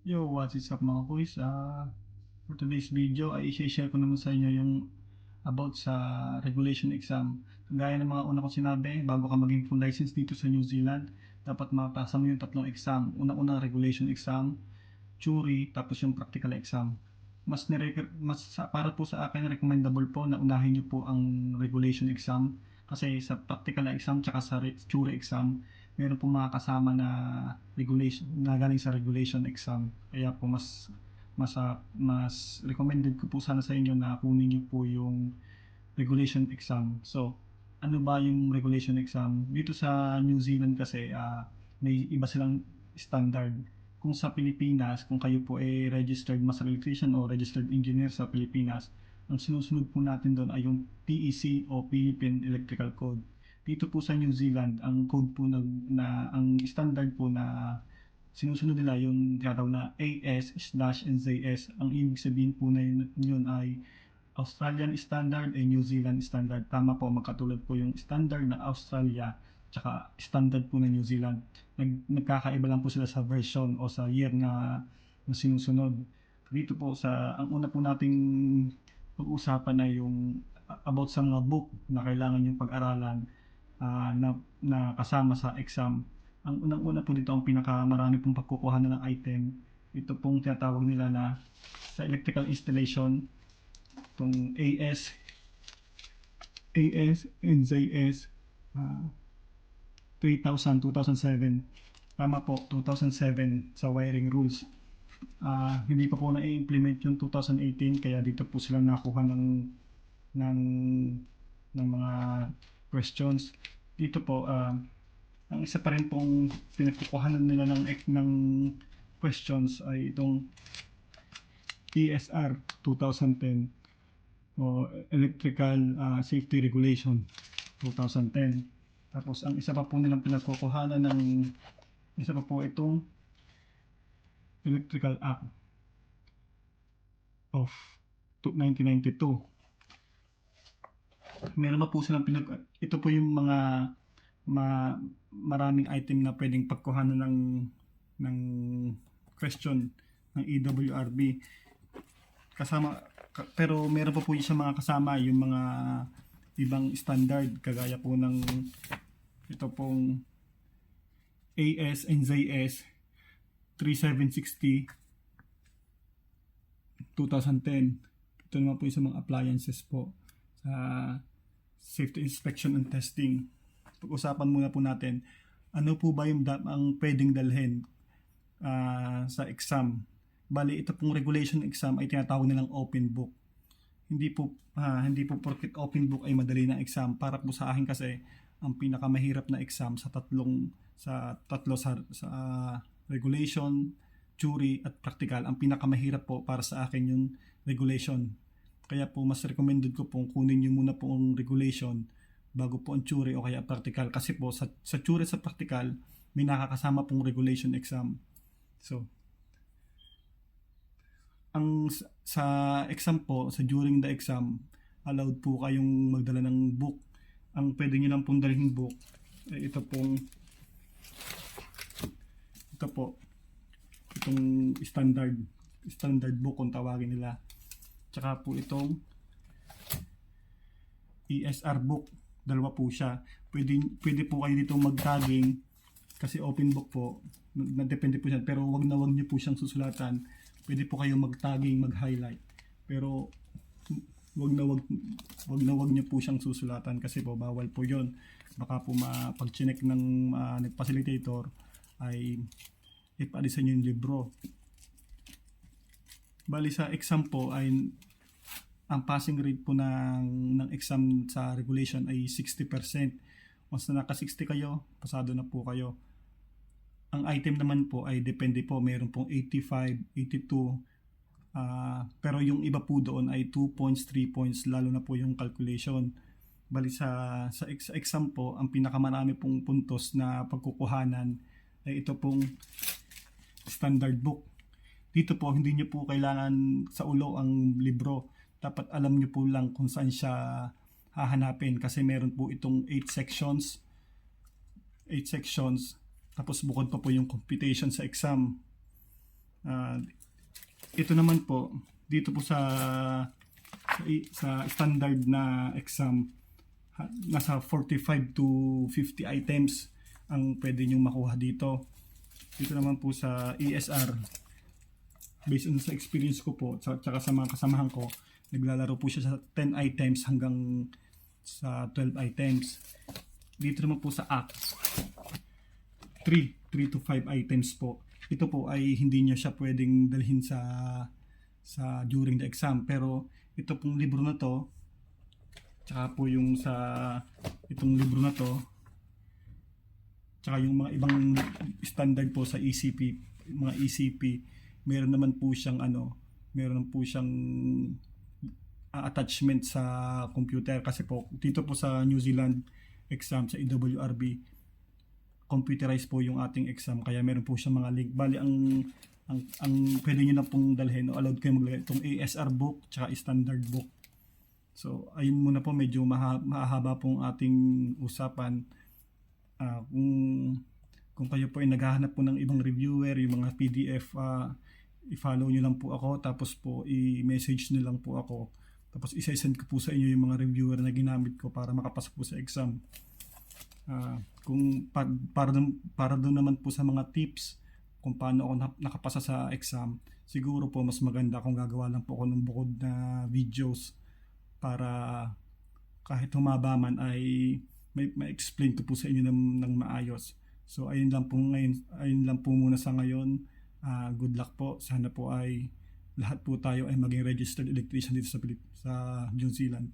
Yo, what is up mga kuys? For today's video ay i-share ko naman sa inyo yung about sa regulation exam. Gaya ng mga una ko sinabi, bago ka maging full license dito sa New Zealand, dapat mapasa mo yung tatlong exam. Una-una regulation exam, theory, tapos yung practical exam. Para po sa akin, recommendable po na unahin niyo po ang regulation exam kasi sa practical na exam tsaka sa theory exam, meron po mga kasama na regulation na galing sa regulation exam. Kaya po mas recommended ko po sana sa inyo na kunin niyo po yung regulation exam. So, ano ba yung regulation exam? Dito sa New Zealand kasi may iba silang standard. Kung sa Pilipinas, kung kayo po ay registered master electrician o registered engineer sa Pilipinas, ang sinusunod po natin doon ay yung PEC o Philippine Electrical Code. Dito po sa New Zealand, ang code po ang standard po na sinusunod nila yung tinatawag na AS/NZS. Ang ibig sabihin po na yun ay Australian Standard and New Zealand Standard. Tama po, magkatulad po yung standard na Australia tsaka standard po ng New Zealand. Nagkakaiba lang po sila sa version o sa year na sinusunod. Dito po ang una po nating pag-usapan ay yung about sa mga book na kailangan yung pag-aralan na kasama sa exam. Ang unang-una po dito ang pinakamarami pong pagkukuhanan ng item. Ito pong tinatawag nila na sa electrical installation, itong and ZS, ah, 2007. Tama po, 2007 sa wiring rules. Hindi pa po na-implement yung 2018 kaya dito po sila nakuha ng, ng mga questions. Dito po, ang isa pa rin pong pinagkukuhanan nila ng questions ay itong ESR 2010 o Electrical Safety Regulation 2010. Tapos ang isa pa po nilang pinagkukuhanan isa pa po itong Electrical Act of 1992. Meron pa po silang ito po yung mga maraming item na pwedeng pagkuhanan ng question ng EWRB kasama pero meron pa po siya mga kasama yung mga ibang standard kagaya po ng ito pong AS and ZS 3760 2010. Ito naman po yung sa mga appliances po sa safety inspection and testing. Pag-usapan muna po natin ano po ba ang pwedeng dalhin sa exam. Bali, ito pong regulation exam ay tinatawag nilang open book. Hindi po porket open book ay madali na exam. Para po sa akin kasi ang pinakamahirap na exam sa regulation, theory at practical, ang pinakamahirap po para sa akin yung regulation. Kaya po mas recommended ko pong kunin niyo muna po ang regulation bago po ang theory o kaya practical kasi po sa theory sa practical may nakakasama pong regulation exam. So, sa exam po, during the exam, allowed po kayong magdala ng book. Ang pwede nyo lang pong dalhin book, ito po, itong standard book kung tawagin nila. Tsaka po itong ESR book, dalawa po siya. Pwede po kayo dito mag-tagging kasi open book po, depende po siya. Pero wag nyo po siyang susulatan. Pwede po kayo mag-tagging, mag-highlight. Pero wag niyo po siyang susulatan kasi po bawal po 'yon. Baka po pag-chinek ng facilitator ay ipalisan yung libro. Bali sa exam po ay ang passing rate po ng exam sa regulation ay 60%. Once na naka-60 kayo, pasado na po kayo. Ang item naman po ay depende po. Mayroon pong 85, 82. Pero yung iba po doon ay 2 points, 3 points, lalo na po yung calculation. Bali sa exam po, ang pinakamarami pong puntos na pagkukuhanan ay ito pong standard book. Dito po, hindi nyo po kailangan sa ulo ang libro. Dapat alam nyo po lang kung saan siya hahanapin kasi meron po itong 8 sections. Tapos bukod pa po yung computation sa exam. Ah, ito naman po, dito po sa standard na exam, nasa 45 to 50 items ang pwede nyo makuha dito. Dito naman po sa ESR, based on sa experience ko po, tsaka sa mga kasamahan ko, naglalaro po siya sa 10 items hanggang sa 12 items. Dito naman po sa ACT, 3 to 5 items po. Ito po ay hindi nyo siya pwedeng dalhin sa during the exam. Pero ito pong libro na to, tsaka po yung sa itong libro na to, tsaka yung mga ibang standard po sa ECP, mga ECP, meron naman po siyang meron po siyang attachment sa computer, kasi po dito po sa New Zealand exam sa EWRB, computerized po yung ating exam, kaya meron po siyang mga link. Bali ang pwede niyo na pong dalhin o allowed kayo maglagay itong ASR book tsaka standard book. So ayun muna po, medyo mahaba pong ating usapan. Kung kayo po ay naghahanap po ng ibang reviewer, yung mga PDF, i-follow nyo lang po ako, tapos po i-message nyo lang po ako, tapos isa-send ko po sa inyo yung mga reviewer na ginamit ko para makapasok po sa exam. Kung para doon naman po sa mga tips kung paano ako nakapasa sa exam, siguro po mas maganda kung gagawa lang po ako ng bukod na videos para kahit humaba man ay may explain ko po sa inyo ng maayos. So ayun lang po muna sa ngayon. Good luck po. Sana po ay lahat po tayo ay maging registered electrician dito sa New Zealand.